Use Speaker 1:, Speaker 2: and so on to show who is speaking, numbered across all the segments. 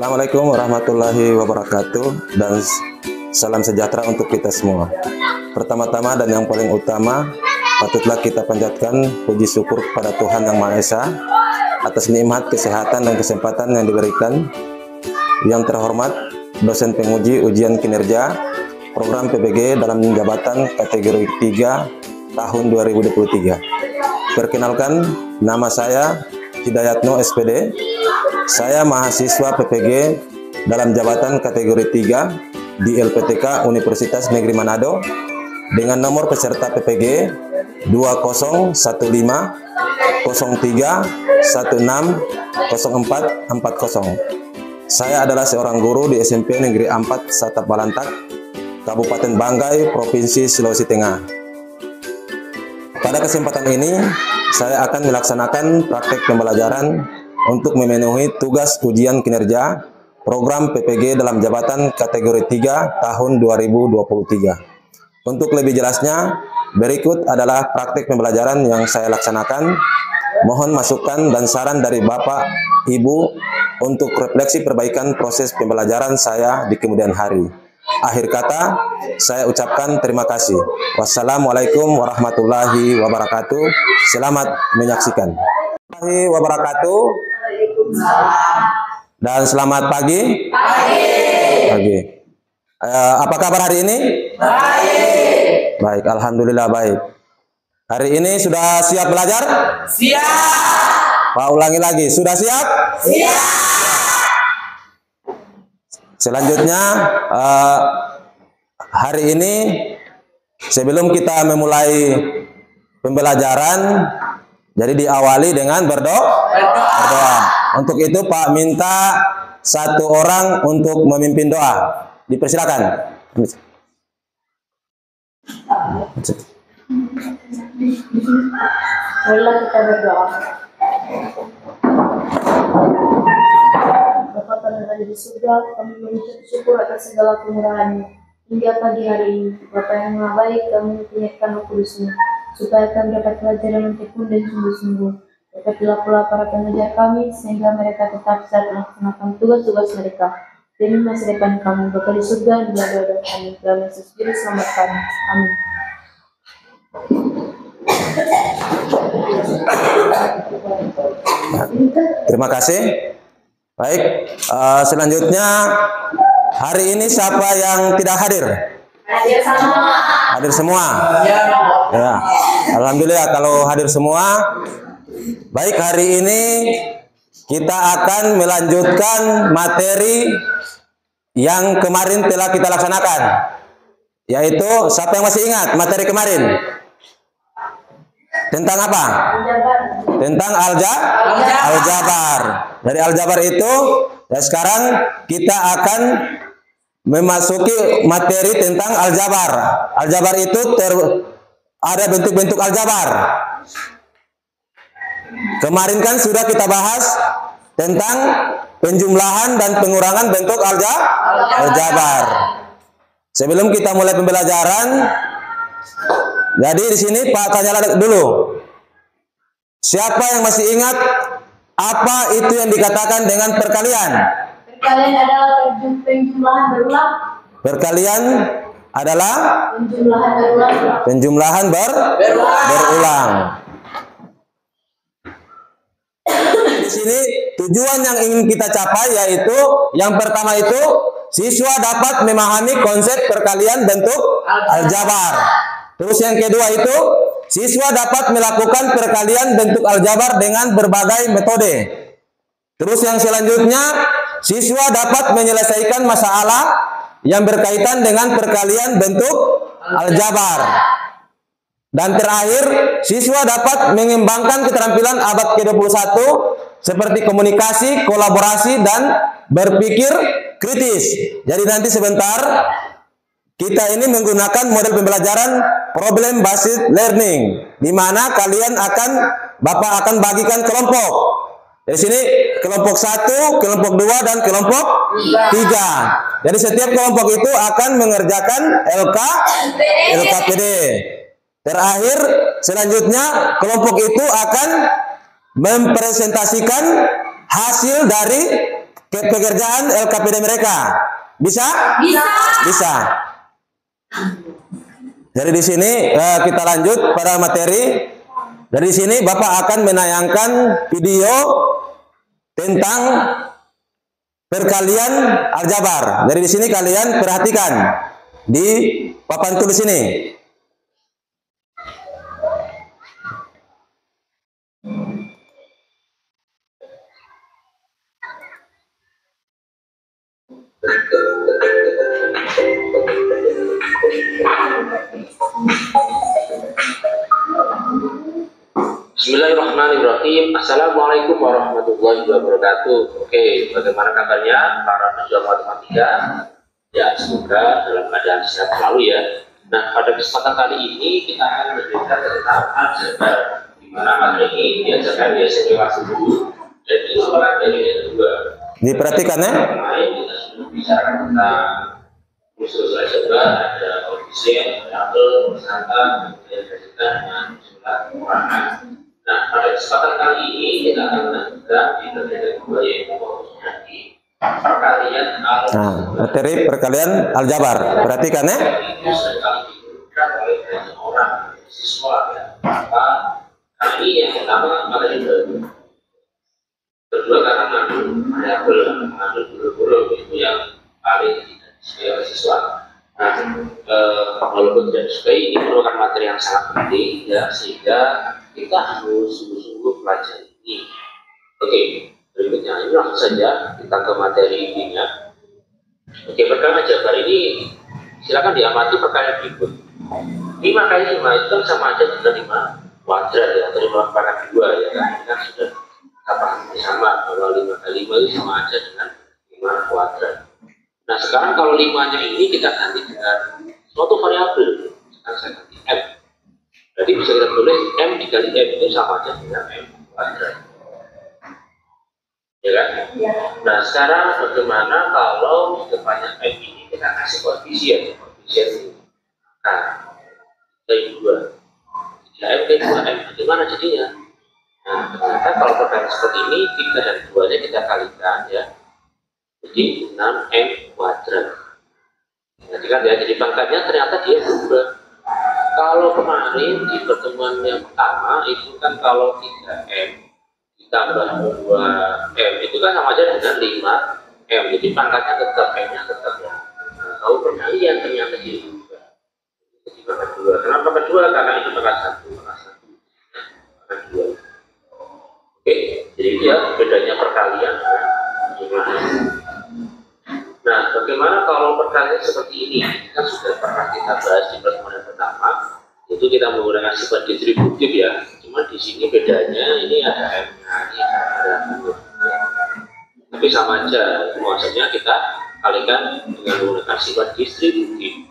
Speaker 1: Assalamualaikum warahmatullahi wabarakatuh dan salam sejahtera untuk kita semua. Pertama-tama dan yang paling utama, patutlah kita panjatkan puji syukur kepada Tuhan Yang Maha Esa atas nikmat kesehatan dan kesempatan yang diberikan. Yang terhormat dosen penguji ujian kinerja program PBG dalam jabatan kategori 3 tahun 2023. Perkenalkan, nama saya Hidayatno SPD. Saya mahasiswa PPG dalam jabatan kategori 3 di LPTK Universitas Negeri Manado dengan nomor peserta PPG 2015 03 16 0440. Saya adalah seorang guru di SMP Negeri 4 Satap Balantak, Kabupaten Banggai, Provinsi Sulawesi Tengah. Pada kesempatan ini, saya akan melaksanakan praktek pembelajaran untuk memenuhi tugas ujian kinerja program PPG dalam jabatan kategori 3 tahun 2023. Untuk lebih jelasnya, berikut adalah praktek pembelajaran yang saya laksanakan. Mohon masukan dan saran dari Bapak, Ibu untuk refleksi perbaikan proses pembelajaran saya di kemudian hari. Akhir kata, saya ucapkan terima kasih. Wassalamualaikum warahmatullahi wabarakatuh. Selamat menyaksikan. Warahmatullahi wabarakatuh. Dan selamat pagi. Pagi. Apa kabar hari ini? Baik. Baik, alhamdulillah baik. Hari ini sudah siap belajar? Siap. Pak ulangi lagi, sudah siap? Siap. Selanjutnya, hari ini sebelum kita memulai pembelajaran, jadi diawali dengan berdoa. Untuk itu Pak minta satu orang untuk memimpin doa. Dipersilakan.
Speaker 2: Marilah kita berdoa. Bapa kami yang ada di surga, kami mengucap syukur atas segala kemurahan-Mu. Hingga pagi hari ini, Bapa yang Maha Baik, kami mengingatkan Roh Kudus-Mu, supaya kami dapat belajar dengan tekun dan sungguh-sungguh. Berkatilah pula para pengajar kami, sehingga mereka tetap bisa melaksanakan tugas-tugas mereka demi masa depan kami, bakal di surga dan doa kami. Dalam Yesus Kristus selamat kami. Amin.
Speaker 1: Terima kasih. Baik, selanjutnya hari ini siapa yang tidak hadir?
Speaker 2: Hadir semua.
Speaker 1: Hadir semua. Ya, alhamdulillah kalau hadir semua. Baik, hari ini kita akan melanjutkan materi yang kemarin telah kita laksanakan, yaitu siapa yang masih ingat materi kemarin? Tentang apa? Tentang aljabar. Dari aljabar itu, ya sekarang kita akan memasuki materi tentang aljabar. Aljabar itu ada bentuk-bentuk aljabar. Kemarin kan sudah kita bahas tentang penjumlahan dan pengurangan bentuk aljabar. Sebelum kita mulai pembelajaran, jadi di sini Pak tanya dulu. Siapa yang masih ingat apa itu yang dikatakan dengan perkalian?
Speaker 2: Perkalian adalah penjumlahan berulang.
Speaker 1: Perkalian adalah
Speaker 2: Penjumlahan berulang.
Speaker 1: penjumlahan berulang. Di sini tujuan yang ingin kita capai yaitu yang pertama itu siswa dapat memahami konsep perkalian bentuk aljabar. Terus yang kedua itu siswa dapat melakukan perkalian bentuk aljabar dengan berbagai metode. Terus yang selanjutnya siswa dapat menyelesaikan masalah yang berkaitan dengan perkalian bentuk aljabar. Dan terakhir, siswa dapat mengembangkan keterampilan abad ke-21 seperti komunikasi, kolaborasi, dan berpikir kritis. Jadi nanti sebentar kita ini menggunakan model pembelajaran problem based learning, di mana Bapak akan bagikan kelompok. Di sini kelompok 1, kelompok 2, dan kelompok 3. Jadi setiap kelompok itu akan mengerjakan LKPD. Terakhir, selanjutnya kelompok itu akan mempresentasikan hasil dari pekerjaan LKPD mereka. Bisa?
Speaker 2: Bisa.
Speaker 1: Bisa. Jadi di sini kita lanjut pada materi. Dari sini Bapak akan menayangkan video tentang perkalian aljabar. Jadi di sini kalian perhatikan di papan tulis ini.
Speaker 3: Bismillahirrahmanirrahim. Assalamualaikum warahmatullahi wabarakatuh. Oke, bagaimana kabarnya para pejuang matematika? Ya, semoga dalam keadaan sehat selalu ya. Nah, pada kesempatan kali ini kita akan memberikan tentang aljabar, di mana materi ini diajarkan di SMP kelas 10 dan di sekolah dari kedua.
Speaker 1: Diperhatikan ya.
Speaker 3: Kemarin kita sudah bicara tentang usul aljabar, ada koefisien, variabel, persangka, intensitas, dan jumlah ukuran. Nah, pada kesempatan kali ini kita akan melanjutkan di bagian kedua, yaitu fokusnya di perkalian aljabar.
Speaker 1: Materi perkalian aljabar. Perhatikan ya.
Speaker 3: Ini seringkali digunakan oleh banyak orang siswa ya. Maka kali ini yang pertama materi baru. Kedua karena mengandung variabel, mengandung huruf-huruf itu yang paling tidak disukai oleh siswa. Nah, walaupun tidak disukai, ini merupakan materi yang sangat penting ya, sehingga kita harus sungguh-sungguh pelajari ini. Oke, berikutnya ini langsung saja kita ke materi intinya. Oke, perkalian aljabar ini silakan diamati perkalian berikut. 5 kali 5 itu kan sama aja dengan 5 kuadrat ya, atau 5 pangkat 2 ya kan. Ini kan sudah kita pahami bersama bahwa 5 kali 5 itu sama aja dengan 5 kuadrat. Nah, sekarang kalau 5-nya ini kita ganti dengan suatu variabel. Sekarang saya ganti M. Jadi bisa kita tulis M dikali M itu sama aja dengan M kuadrat. Ya kan?
Speaker 2: Ya.
Speaker 3: Nah, sekarang bagaimana kalau di depannya M ini kita kasih koefisien ini. Nah, dari 2. 3M ke 2M, bagaimana jadinya? Nah, ternyata kalau perkalian seperti ini, 3 dan 2-nya kita kalikan ya. Jadi 6M kuadrat. Jadi kan ya, jadi pangkatnya ternyata dia berubah. Kalau kemarin di pertemuan yang pertama itu kan kalau 3M ditambah 2M itu kan sama aja dengan 5M. Jadi pangkatnya tetap, M-nya tetap ya. Nah, kalau perkalian ternyata dia berubah. Jadi pangkat 2. Kenapa pangkat 2? Karena itu pangkat 1. Pangkat 2. Oke, jadi dia bedanya perkalian dengan jumlahnya. Nah, bagaimana kalau perkalian seperti ini? Kan sudah pernah kita bahas di pertemuan yang pertama. Itu kita menggunakan sifat distributif ya. Cuma di sini bedanya ini ada M-nya, ini ada M-nya. Tapi sama aja, maksudnya kita kalikan dengan menggunakan sifat distributif.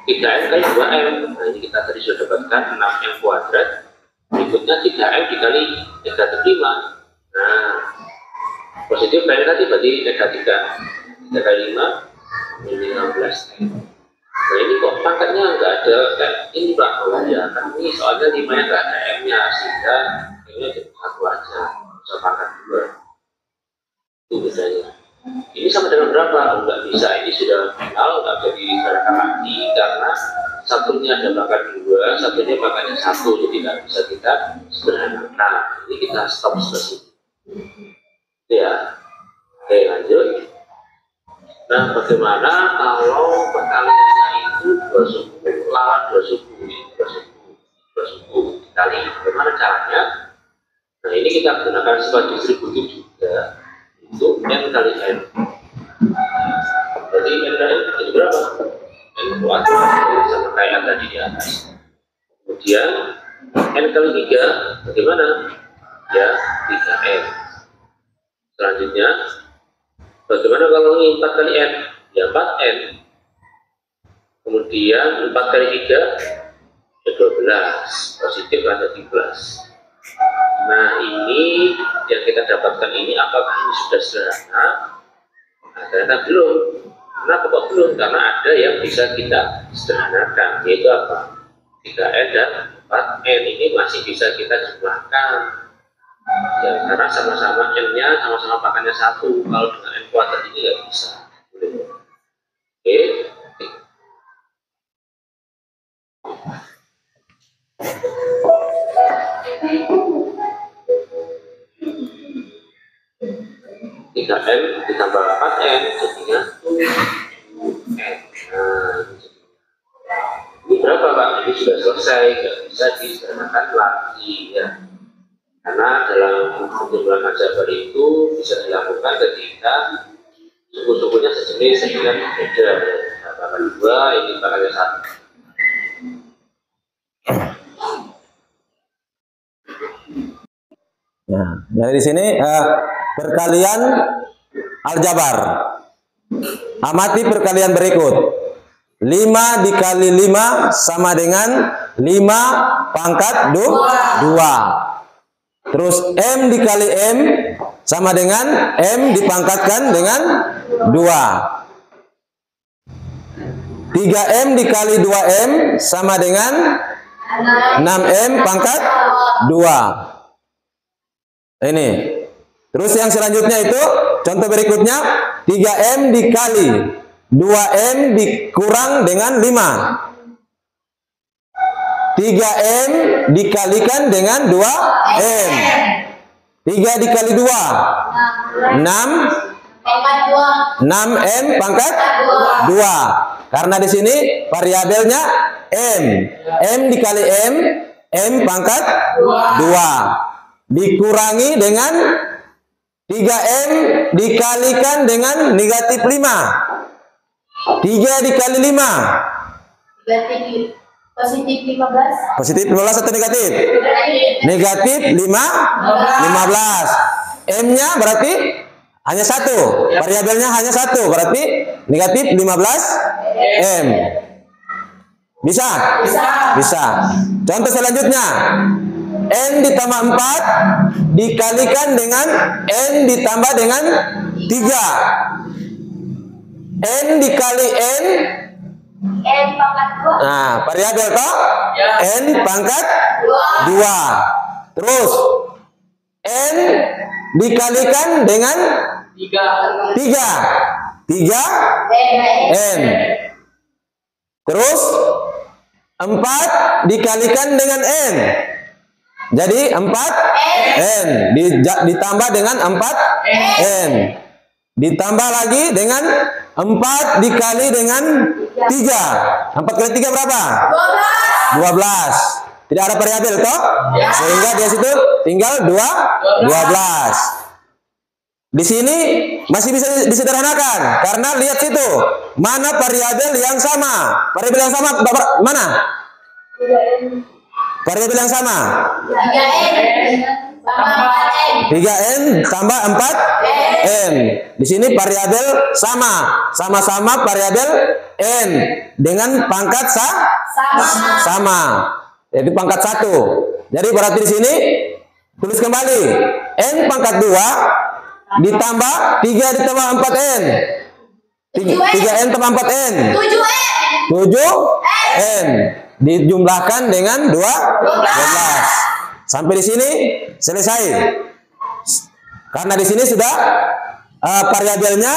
Speaker 3: 3M kali 2M. Nah, ini kita tadi sudah dapatkan 6M kuadrat. Berikutnya 3M dikali negatif 5. Nah, positif negatif berarti negatif 3 kali 5 ini 15M. Nah, ini kok pangkatnya nggak ada kayak ini Pak. Oh ya, kan ini soalnya 5-nya nggak ada M-nya, sehingga ini cuma 1 aja, bisa pangkat 2. Itu bedanya. Ini sama dengan berapa? Oh, nggak bisa, ini sudah final, nggak bisa dibicarakan lagi karena satunya ada pangkat 2, satunya pangkatnya 1, jadi nggak bisa kita sederhanakan. Nah, ini kita stop seperti itu ya. Oke, lanjut. Nah, bagaimana kalau perkaliannya itu 2 suku lawan 2 suku, ini 2 suku dikali, bagaimana caranya? Nah, ini kita gunakan sifat distributif juga, itu N kali N. Berarti N kali N jadi berapa? N kuadrat sama kayak tadi di atas. Kemudian N kali 3 bagaimana? Ya, 3N. Selanjutnya bagaimana kalau ini 4 kali N? Ya 4N. Kemudian 4 kali 3 ya 12. Positif ada 13. Nah, ini yang kita dapatkan ini apakah ini sudah sederhana? Nah, ternyata belum. Kenapa kok belum? Karena ada yang bisa kita sederhanakan, yaitu apa? 3N dan 4N ini masih bisa kita jumlahkan. Ya, karena sama-sama N-nya sama-sama pangkatnya 1. Kalau dengan N kekuatan ini nggak bisa. Oke. Tiga M ditambah 4M jadinya M. Nah, ini berapa Pak? Ini sudah selesai, nggak bisa disederhanakan lagi ya. Karena dalam penjumlahan aljabar itu bisa dilakukan ketika suku-sukunya sejenis sehingga berbeda. Katakan 2, ini katakan 1.
Speaker 1: Nah, dari sini perkalian aljabar. Amati perkalian berikut. 5 dikali 5 sama dengan 5 pangkat 2. Terus M dikali M sama dengan M dipangkatkan dengan 2. 3M dikali 2M sama dengan 6M pangkat 2. Ini. Terus yang selanjutnya itu contoh berikutnya 3M dikali 2M dikurang dengan 5. 3M dikalikan dengan 2M. 3 dikali 2 6. 6M pangkat 2. Karena di sini variabelnya M. M dikali M, M pangkat 2. Dikurangi dengan 3M dikalikan dengan negatif 5. 3 dikali 5.
Speaker 2: Positif 15.
Speaker 1: Positif 15 atau negatif? Negatif 15. M-nya berarti hanya 1. Variabelnya hanya 1. Berarti negatif 15 M. Bisa? Bisa. Contoh selanjutnya. N ditambah 4 dikalikan dengan N ditambah dengan 3. N dikali N.
Speaker 2: N pangkat 2.
Speaker 1: Nah, variabel toh? N pangkat 2. Terus N dikalikan dengan 3. 3 N. Terus 4 dikalikan dengan N. Jadi 4 N ditambah dengan 4 N. Ditambah lagi dengan 4 dikali dengan 3. 4 kali 3 berapa? 12. Tidak ada variabel toh? Sehingga di situ tinggal 12. Di sini masih bisa disederhanakan karena lihat situ. Mana variabel yang sama? Variabel yang sama mana? Variabel yang sama. 3N tambah 4N. Di sini variabel sama-sama variabel N dengan pangkat sama. Jadi pangkat 1. Jadi berarti di sini tulis kembali N pangkat 2 ditambah 3 ditambah 4N. 3N tambah 4N. 7N. Dijumlahkan dengan 12. Sampai di sini selesai. Karena di sini sudah variabelnya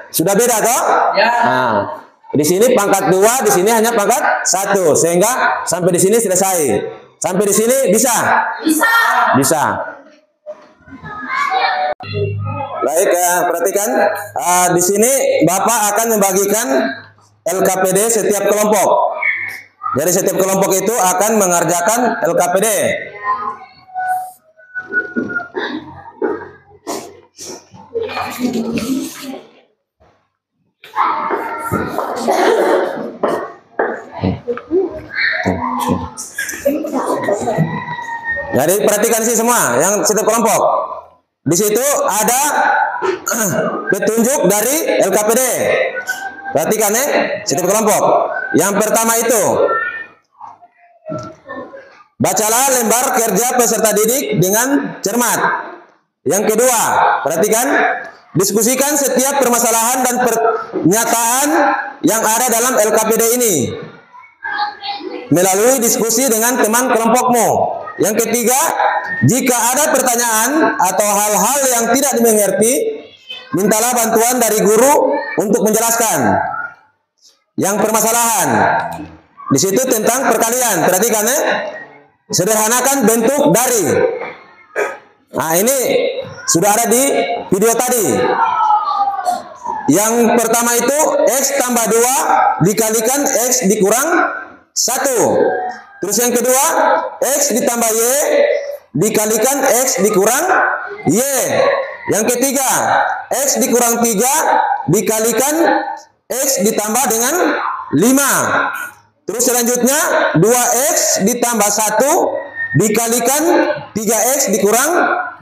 Speaker 1: sudah beda toh? Nah, di sini pangkat 2, di sini hanya pangkat 1. Sehingga sampai di sini selesai. Sampai di sini bisa? Bisa. Baik, perhatikan. Di sini Bapak akan membagikan LKPD setiap kelompok. Jadi setiap kelompok itu akan mengerjakan LKPD. Jadi perhatikan sih semua yang setiap kelompok. Di situ ada petunjuk dari LKPD. Perhatikan ya, setiap kelompok. Yang pertama itu, bacalah lembar kerja peserta didik dengan cermat. Yang kedua, perhatikan, diskusikan setiap permasalahan dan pernyataan yang ada dalam LKPD ini melalui diskusi dengan teman kelompokmu. Yang ketiga, jika ada pertanyaan atau hal-hal yang tidak dimengerti, mintalah bantuan dari guru untuk menjelaskan yang permasalahan. Di situ tentang perkalian. Perhatikan ya. Sederhanakan bentuk dari. Nah, ini sudah ada di video tadi. Yang pertama itu X tambah 2 dikalikan X dikurang 1. Terus yang kedua, X ditambah Y dikalikan X dikurang Y. Yang ketiga, X dikurang 3 dikalikan X ditambah dengan 5. Terus selanjutnya 2X ditambah 1 dikalikan 3X dikurang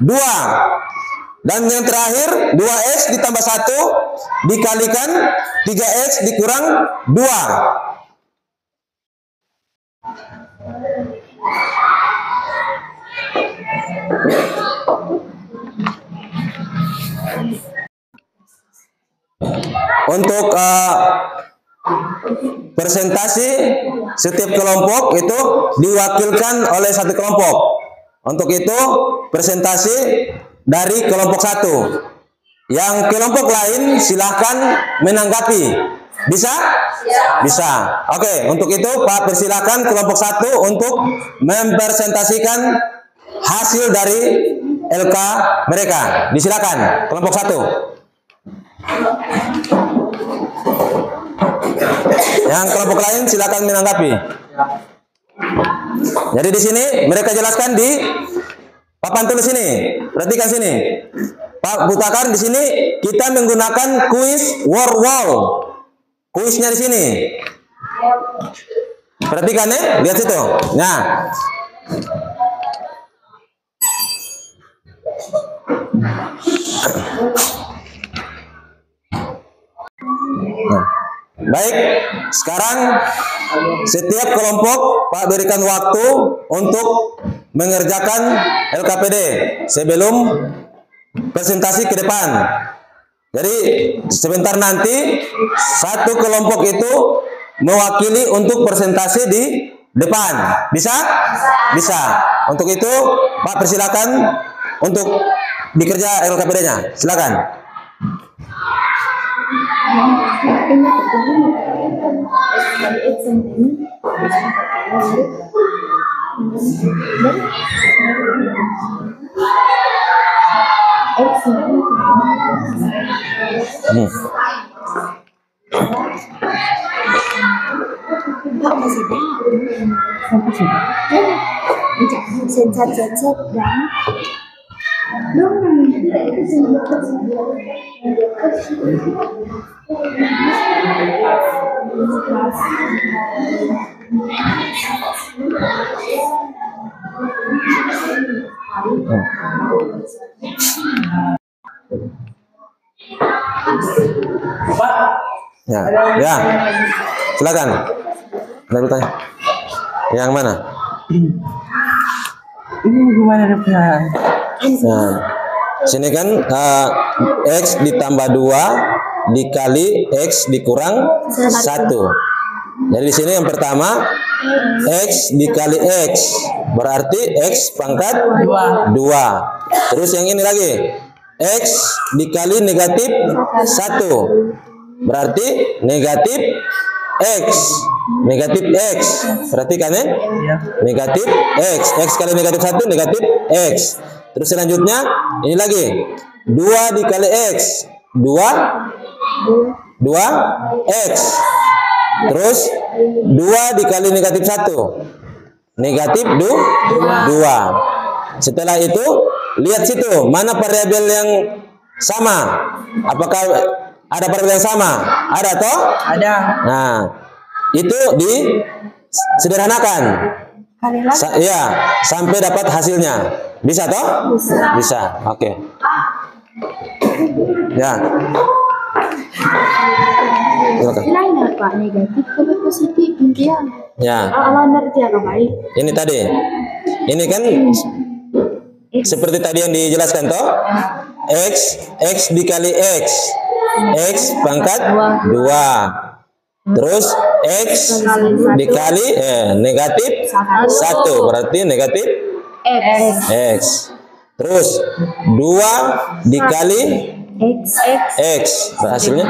Speaker 1: 2. Dan yang terakhir 2X ditambah 1 dikalikan 3X dikurang 2. Untuk presentasi setiap kelompok itu diwakilkan oleh satu kelompok. Untuk itu presentasi dari kelompok 1. Yang kelompok lain silahkan menanggapi. Bisa? Bisa. Oke, untuk itu Pak persilakan kelompok 1 untuk mempresentasikan hasil dari LK mereka. Disilakan kelompok 1. Yang kelompok lain silakan menanggapi. Jadi di sini mereka jelaskan di papan tulis ini. Perhatikan sini. Pak Butakan di sini kita menggunakan kuis word wall. Kuisnya di sini. Perhatikan ya, lihat situ. Nah. Baik, sekarang setiap kelompok Pak berikan waktu untuk mengerjakan LKPD sebelum presentasi ke depan. Jadi sebentar nanti satu kelompok itu mewakili untuk presentasi di depan. Bisa? Bisa. Untuk itu Pak persilakan untuk dikerja LKPD-nya. Silakan. Ya, silakan. Ada bertanya? Yang mana?
Speaker 4: Ini gimana depan?
Speaker 1: Nah, sini kan X ditambah 2 dikali X dikurang 1. Jadi di sini yang pertama X dikali X berarti X pangkat 2. Terus yang ini lagi X dikali negatif 1 berarti negatif X. Negatif X. Perhatikan ya. Negatif X. X kali negatif 1 negatif X. Terus selanjutnya ini lagi 2 dikali X 2 X. Terus 2 dikali negatif 1 negatif 2. Setelah itu lihat situ mana variabel yang sama. Apakah ada variabel yang sama? Ada toh?
Speaker 4: Ada.
Speaker 1: Nah, itu disederhanakan. Ya, sampai dapat hasilnya. Bisa toh? Bisa. Oke. Ya.
Speaker 2: Lain Pak, negatif ke positif dia.
Speaker 1: Ya.
Speaker 2: Alamat dia apa baik?
Speaker 1: Ini tadi. Ini kan seperti tadi yang dijelaskan toh? X dikali X. X pangkat 2. Terus X dikali negatif 1 berarti negatif X. Terus 2 dikali X. Hasilnya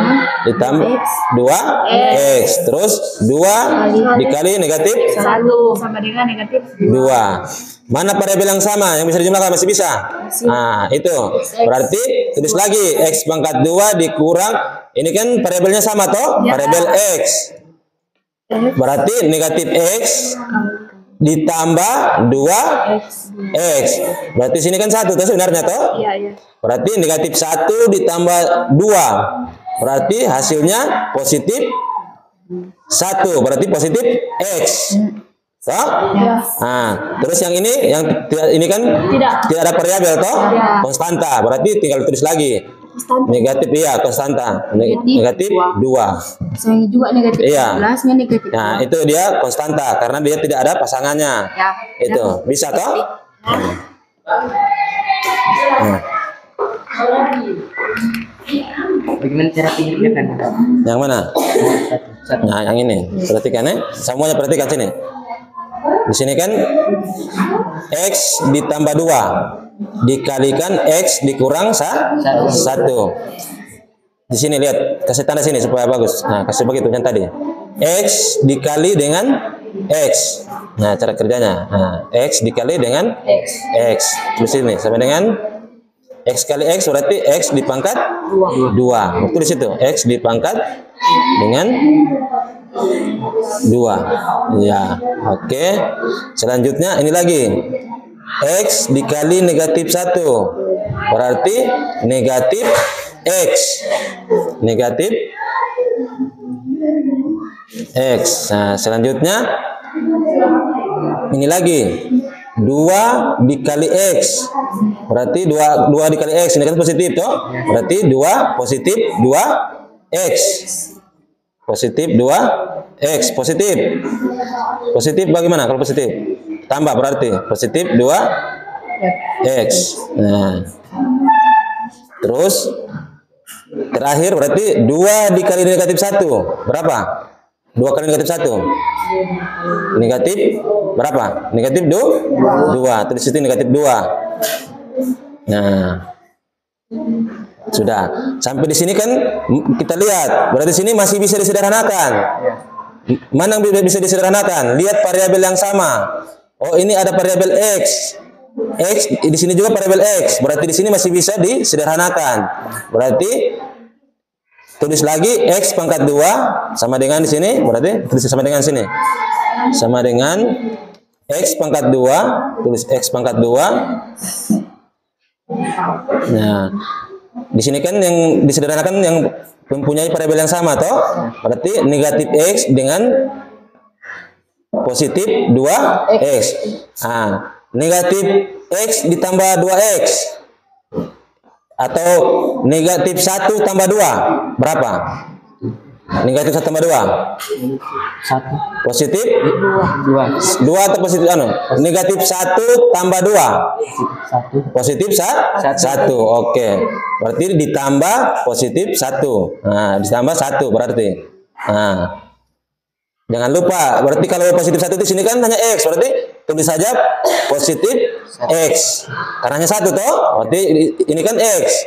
Speaker 1: ditambah 2X. Terus 2 dikali negatif
Speaker 2: 1 sama dengan negatif
Speaker 1: 2. Mana variabel yang sama yang bisa dijumlahkan? Masih bisa? Nah, itu. Berarti tulis lagi X pangkat 2 dikurang. Ini kan variabelnya sama toh? Variabel X. Berarti negatif X ditambah 2X. Berarti sini kan 1 toh sebenarnya toh?
Speaker 2: Iya.
Speaker 1: Berarti negatif 1 ditambah 2. Berarti hasilnya positif 1. Berarti positif X. Toh? Nah, terus yang ini kan tidak ada variabel toh? Konstanta. Berarti tinggal tulis lagi. Negatif konstanta. Negatif 2.
Speaker 2: Saya juga negatif 11-nya negatif.
Speaker 1: Nah, itu dia konstanta karena dia tidak ada pasangannya. Itu. Bisa toh? Nah.
Speaker 4: Bagaimana cara pengerjaan?
Speaker 1: Yang mana? Nah, yang ini. Perhatikan ya. Semuanya perhatikan sini. Di sini kan X ditambah 2 dikalikan X dikurang 1. Di sini lihat, kasih tanda sini supaya bagus. Nah, kasih begitu yang tadi. X dikali dengan X. Nah, cara kerjanya. Nah, X dikali dengan X. Di sini sama dengan X kali X berarti X dipangkat 2. Waktu di situ X dipangkat dengan 2. Ya, oke. Selanjutnya ini lagi. X dikali negatif 1 berarti negatif X. Negatif X. Nah, selanjutnya ini lagi 2 dikali X berarti 2 dikali X ini kan positif toh? Berarti 2 positif 2X. Positif 2X. Positif bagaimana kalau positif? Tambah berarti positif 2X. Nah, terus terakhir berarti 2 dikali negatif 1 berapa? 2 kali negatif 1 negatif berapa? Negatif 2. Tulis itu negatif 2. Nah, sudah sampai di sini kan kita lihat berarti sini masih bisa disederhanakan. Mana yang bisa disederhanakan? Lihat variabel yang sama. Oh, ini ada variabel X. Di sini juga variabel X. Berarti di sini masih bisa disederhanakan. Berarti tulis lagi X pangkat 2 sama dengan di sini. Berarti tulis sama dengan sini. Sama dengan X pangkat 2. Tulis X pangkat 2. Nah, di sini kan yang disederhanakan yang mempunyai variabel yang sama toh? Berarti negatif X dengan positif 2X. Nah, negatif X ditambah 2X atau negatif 1 tambah 2 berapa? Negatif 1 tambah 2
Speaker 4: 1
Speaker 1: positif
Speaker 4: 2
Speaker 1: atau positif negatif 1 tambah 2
Speaker 4: 1
Speaker 1: positif 1. Oke. Berarti ditambah positif 1. Nah, ditambah 1 berarti. Nah, jangan lupa, berarti kalau positif 1 di sini kan hanya X, berarti tulis saja positif X. Karena hanya 1 toh, berarti ini kan X.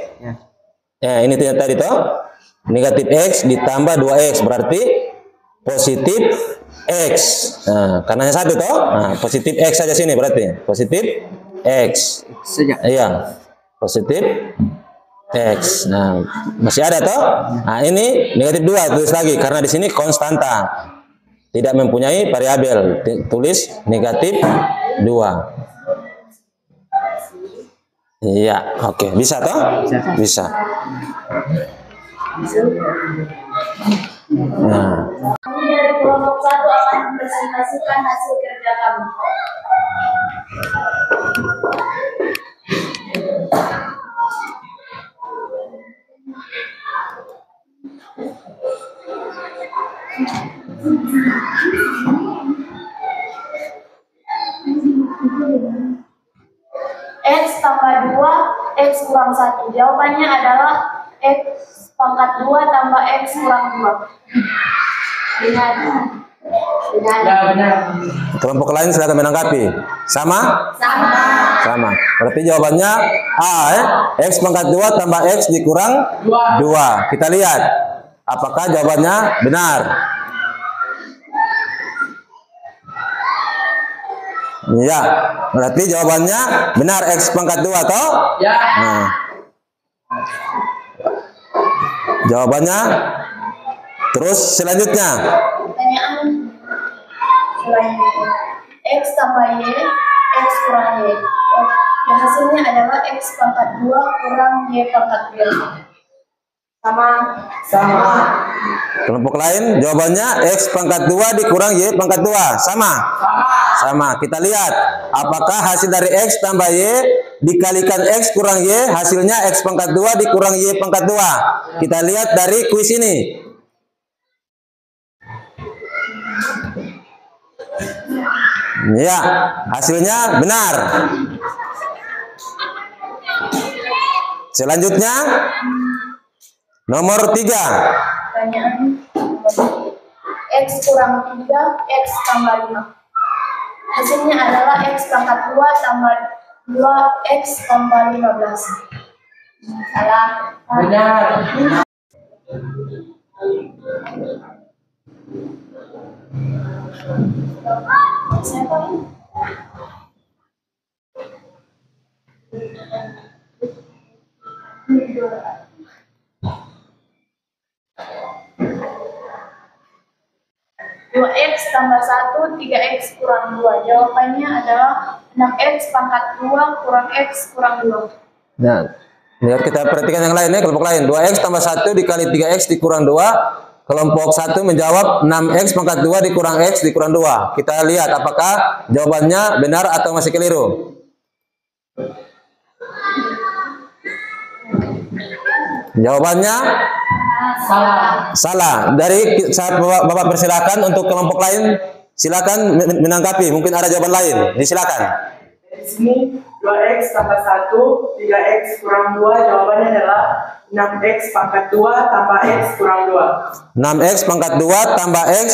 Speaker 1: Ya, ini tadi toh. Negatif X ditambah 2X berarti positif X. Nah, karena hanya 1 toh. Nah, positif X saja sini berarti. Positif X. Iya. Positif X. Nah, masih ada toh? Nah, ini negatif 2 tulis lagi karena di sini konstanta. Tidak mempunyai variabel. Tulis negatif 2. Iya, oke. Bisa toh? Bisa. Nah.
Speaker 2: Kami dari kelompok 1 akan mempresentasikan hasil kerja kami. X tambah 2, X kurang 1. Jawabannya adalah X pangkat 2 tambah X kurang 2. Dengan Benar.
Speaker 1: Kelompok lain silakan menanggapi. Sama? Sama. Berarti jawabannya A, X pangkat 2 tambah X dikurang 2. Kita lihat apakah jawabannya benar. Ya, berarti jawabannya benar, X pangkat 2 toh?
Speaker 2: Ya.
Speaker 1: Nah. Jawabannya. Terus selanjutnya.
Speaker 2: Pertanyaan selanjutnya. X tambah Y, X kurang Y. Yang hasilnya adalah X pangkat 2 kurang Y pangkat 2. Sama.
Speaker 1: Kelompok lain jawabannya X pangkat 2 dikurang Y pangkat 2. Sama. Kita lihat apakah hasil dari X tambah Y dikalikan X kurang Y, hasilnya X pangkat 2 dikurang Y pangkat 2. Kita lihat dari kuis ini. Ya, hasilnya benar. Selanjutnya nomor 3.
Speaker 2: Pertanyaan X kurang 3, X tambah 5. Hasilnya adalah X pangkat 2 tambah 2, X tambah 15. Salah.
Speaker 5: Benar.
Speaker 2: Siapa ini? Dua X tambah 1, 3X kurang 2. Jawabannya adalah 6X pangkat 2 kurang X kurang 2.
Speaker 1: Nah, biar kita perhatikan yang lain ya, kelompok lain. 2X tambah 1 dikali 3X dikurang 2. Kelompok 1 menjawab 6X pangkat 2 dikurang X dikurang 2. Kita lihat apakah jawabannya benar atau masih keliru. Jawabannya salah. Dari saat Bapak persilakan untuk kelompok lain, silakan menanggapi. Mungkin ada jawaban lain. Silakan.
Speaker 5: Di sini 2X tambah 1, 3X kurang 2, jawabannya adalah 6X pangkat 2 tambah X kurang 2.
Speaker 1: 6X pangkat 2 tambah X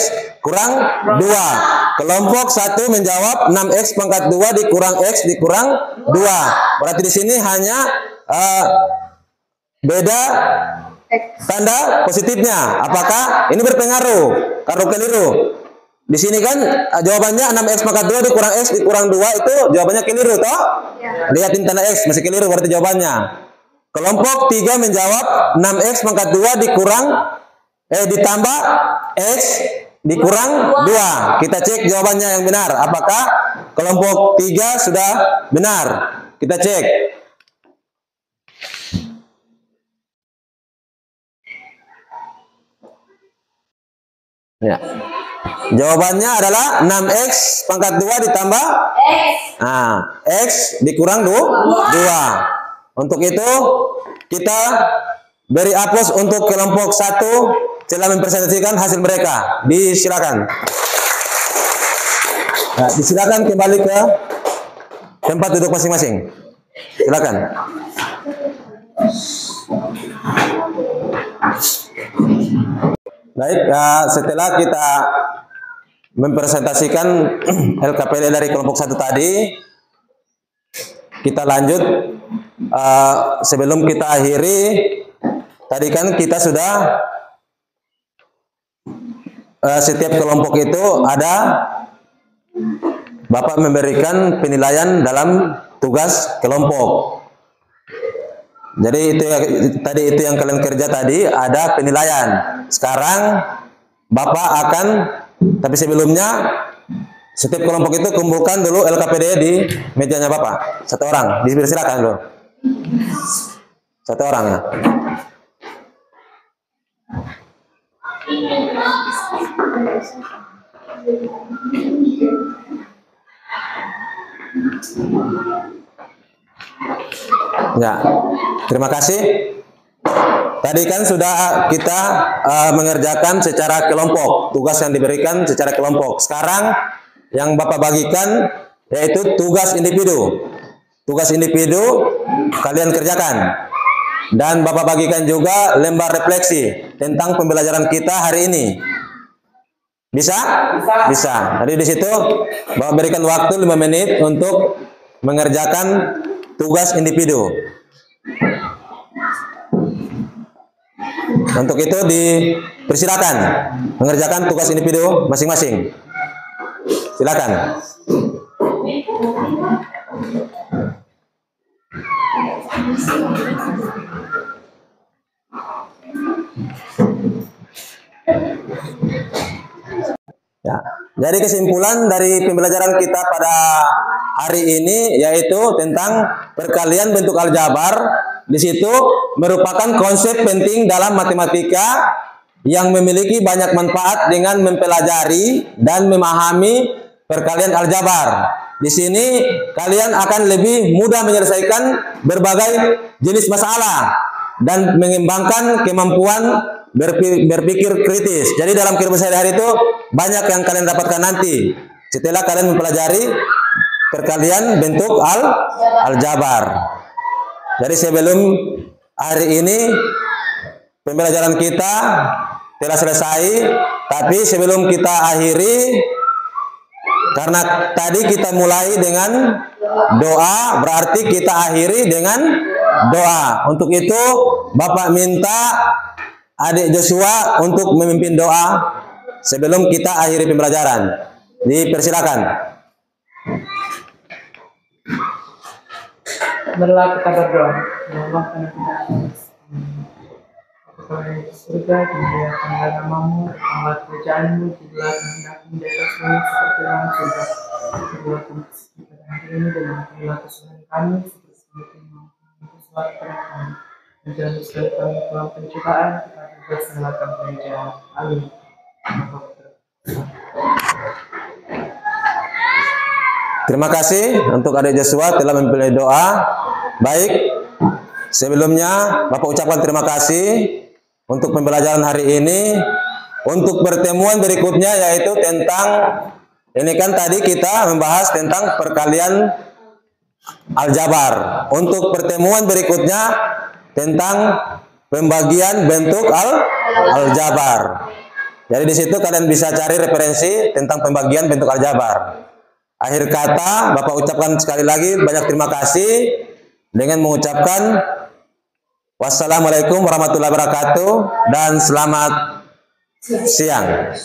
Speaker 1: kurang 2. Kelompok 1 menjawab 6X pangkat 2 dikurang X dikurang 2. Berarti di sini hanya beda tanda positifnya. Apakah ini berpengaruh? Kalau keliru. Di sini kan jawabannya 6X pangkat 2 dikurang X dikurang 2 itu jawabannya keliru toh?
Speaker 2: Ya.
Speaker 1: Lihatin tanda X masih keliru berarti jawabannya. Kelompok 3 menjawab 6X pangkat 2 dikurang ditambah X dikurang 2. Kita cek jawabannya yang benar. Apakah kelompok 3 sudah benar? Kita cek. Ya. Jawabannya adalah 6X pangkat 2 ditambah
Speaker 2: X.
Speaker 1: Nah, X dikurang 2. Untuk itu kita beri aplaus untuk kelompok 1 telah mempresentasikan hasil mereka. Disilakan. Nah, disilakan kembali ke tempat duduk masing-masing. Silakan. Baik, setelah kita mempresentasikan LKPD dari kelompok 1 tadi, kita lanjut. Sebelum kita akhiri, tadi kan kita sudah setiap kelompok itu ada Bapak memberikan penilaian dalam tugas kelompok. Jadi itu tadi itu yang kalian kerja tadi ada penilaian. Sekarang Bapak akan, tapi sebelumnya setiap kelompok itu kumpulkan dulu LKPD di mejanya Bapak. 1 orang, dipersilakan dulu. 1 orang ya. Ya, terima kasih. Tadi kan sudah kita mengerjakan secara kelompok, tugas yang diberikan secara kelompok. Sekarang yang Bapak bagikan yaitu tugas individu. Tugas individu kalian kerjakan. Dan Bapak bagikan juga lembar refleksi tentang pembelajaran kita hari ini. Bisa? Bisa. Jadi di situ Bapak berikan waktu 5 menit untuk mengerjakan tugas individu. Untuk itu dipersilakan mengerjakan tugas individu masing-masing. Silakan. Ya, jadi kesimpulan dari pembelajaran kita pada hari ini yaitu tentang perkalian bentuk aljabar. Di situ merupakan konsep penting dalam matematika yang memiliki banyak manfaat dengan mempelajari dan memahami perkalian aljabar. Di sini kalian akan lebih mudah menyelesaikan berbagai jenis masalah dan mengembangkan kemampuan berpikir kritis. Jadi dalam kehidupan sehari-hari itu banyak yang kalian dapatkan nanti setelah kalian mempelajari perkalian bentuk aljabar. Jadi sebelum hari ini pembelajaran kita telah selesai, tapi sebelum kita akhiri, karena tadi kita mulai dengan doa, berarti kita akhiri dengan doa. Untuk itu Bapak minta adik Joshua untuk memimpin doa sebelum kita akhiri pembelajaran. Dipersilakan.
Speaker 5: Marilah kita berdoa. Ya Allah, karena kita kepada surga, dimuliakanlah namamu, Allah kerjaanmu, jadilah kehendakmu di atas bumi seperti dalam surga. Kedua kami pada hari ini dan ampunilah kesalahan kami seperti yang mampu suatu kepada kami. Dan jangan sekali kami dalam pencobaan, tetapi berselamatkan dari jahat. Amin.
Speaker 1: Terima kasih untuk adik Joshua telah mempilih doa. Baik, sebelumnya Bapak ucapkan terima kasih untuk pembelajaran hari ini. Untuk pertemuan berikutnya yaitu tentang, ini kan tadi kita membahas tentang perkalian aljabar. Untuk pertemuan berikutnya tentang pembagian bentuk aljabar. Jadi di situ kalian bisa cari referensi tentang pembagian bentuk aljabar. Akhir kata, Bapak ucapkan sekali lagi banyak terima kasih dengan mengucapkan wassalamualaikum warahmatullahi wabarakatuh dan selamat siang.